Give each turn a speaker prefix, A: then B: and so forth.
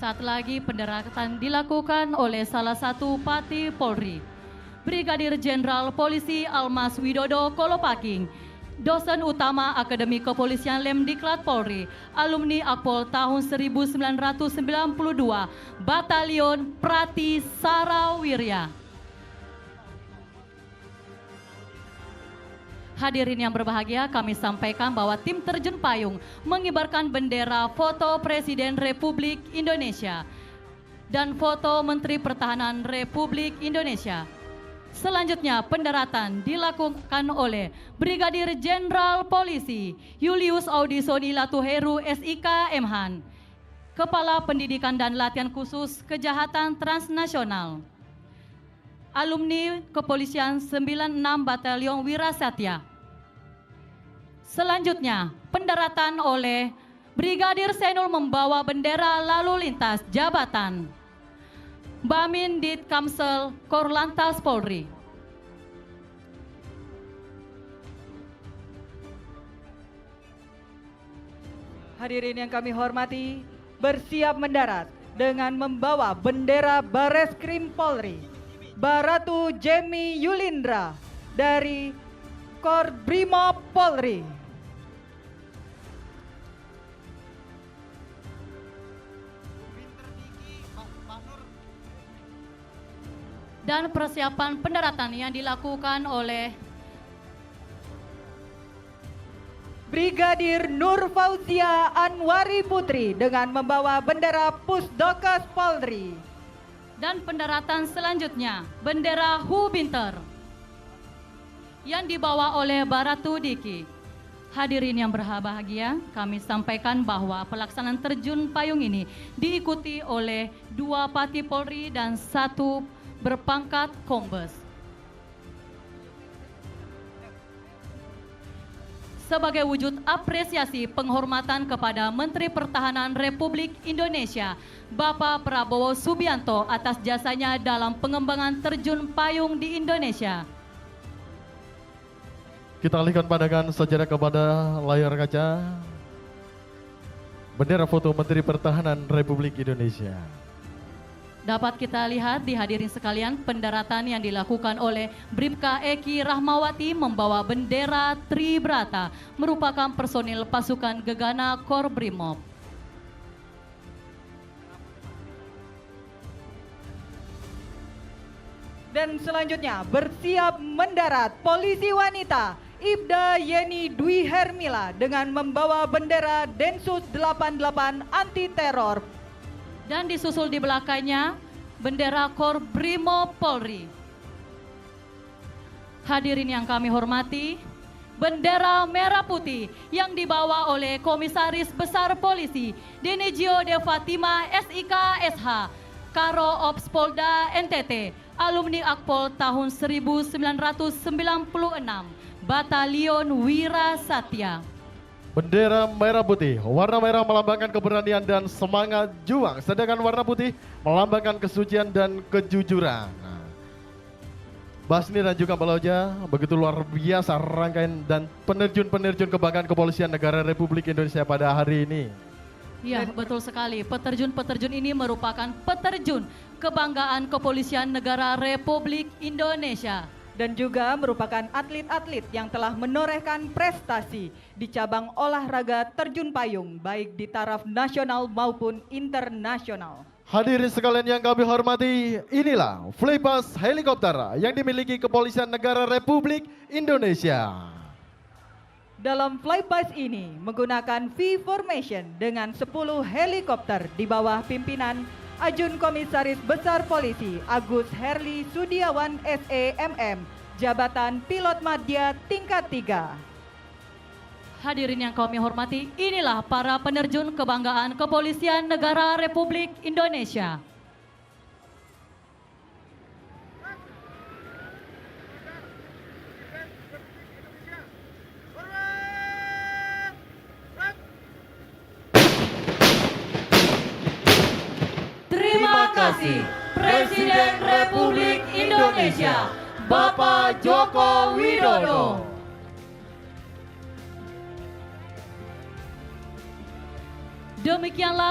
A: Saat lagi pendaratan dilakukan oleh salah satu Pati Polri, Brigadir Jenderal Polisi Almas Widodo Kolopaking, dosen utama Akademi Kepolisian Lemdiklat Polri, alumni Akpol tahun 1992, Batalion Prati Sarawirya. Hadirin yang berbahagia, kami sampaikan bahwa tim terjun payung mengibarkan bendera foto Presiden Republik Indonesia dan foto Menteri Pertahanan Republik Indonesia. Selanjutnya pendaratan dilakukan oleh Brigadir Jenderal Polisi Julius Audisoni Latuheru SIK Mhan, Kepala Pendidikan dan Latihan Khusus Kejahatan Transnasional, alumni Kepolisian 96 Batalion Wirasatya. Selanjutnya, pendaratan oleh Brigadir Senul membawa bendera lalu lintas jabatan Bamin Dit Kamsel Korlantas Polri.
B: Hadirin yang kami hormati, bersiap mendarat dengan membawa bendera Bareskrim Polri, Baratu Jemi Yulindra dari Korbrimob Polri.
A: Dan persiapan pendaratan yang dilakukan oleh
B: Brigadir Nur Fauzia Anwari Putri dengan membawa bendera Pusdokes Polri.
A: Dan pendaratan selanjutnya bendera Hubinter yang dibawa oleh Baratu Diki. Hadirin yang berbahagia, kami sampaikan bahwa pelaksanaan terjun payung ini diikuti oleh 2 Pati Polri dan 1 berpangkat Kombes. Sebagai wujud apresiasi penghormatan kepada Menteri Pertahanan Republik Indonesia, Bapak Prabowo Subianto atas jasanya dalam pengembangan terjun payung di Indonesia.
C: Kita alihkan pandangan saudara kepada layar kaca. Bendera foto Menteri Pertahanan Republik Indonesia.
A: Dapat kita lihat di hadirin sekalian pendaratan yang dilakukan oleh Bribka Eki Rahmawati membawa bendera Tribrata merupakan personil pasukan Gegana Korbrimob.
B: Dan selanjutnya bersiap mendarat polisi wanita Ibda Yeni Dwi Hermila dengan membawa bendera Densus 88 anti teror.
A: Dan disusul di belakangnya bendera Korbrimob Polri. Hadirin yang kami hormati, bendera merah putih yang dibawa oleh Komisaris Besar Polisi Denegio De Fatima SIK SH, Karo Ops Polda NTT, alumni Akpol tahun 1996, Batalion Wirasatya.
C: Bendera merah putih, warna merah melambangkan keberanian dan semangat juang, sedangkan warna putih melambangkan kesucian dan kejujuran. Basni dan juga Baloja, begitu luar biasa rangkaian dan penerjun-penerjun kebanggaan Kepolisian Negara Republik Indonesia pada hari ini.
A: Ya, betul sekali. Peterjun-peterjun ini merupakan peterjun kebanggaan Kepolisian Negara Republik Indonesia.
B: Dan juga merupakan atlet-atlet yang telah menorehkan prestasi di cabang olahraga terjun payung baik di taraf nasional maupun internasional.
C: Hadirin sekalian yang kami hormati, inilah flypass helikopter yang dimiliki Kepolisian Negara Republik Indonesia.
B: Dalam flypass ini menggunakan V-formation dengan 10 helikopter di bawah pimpinan Ajun Komisaris Besar Polisi Agus Herli Sudiawan SEMM, Jabatan Pilot Madya tingkat 3.
A: Hadirin yang kami hormati, inilah para penerjun kebanggaan Kepolisian Negara Republik Indonesia. Terima kasih Presiden Republik Indonesia, Bapak Joko Widodo. Demikianlah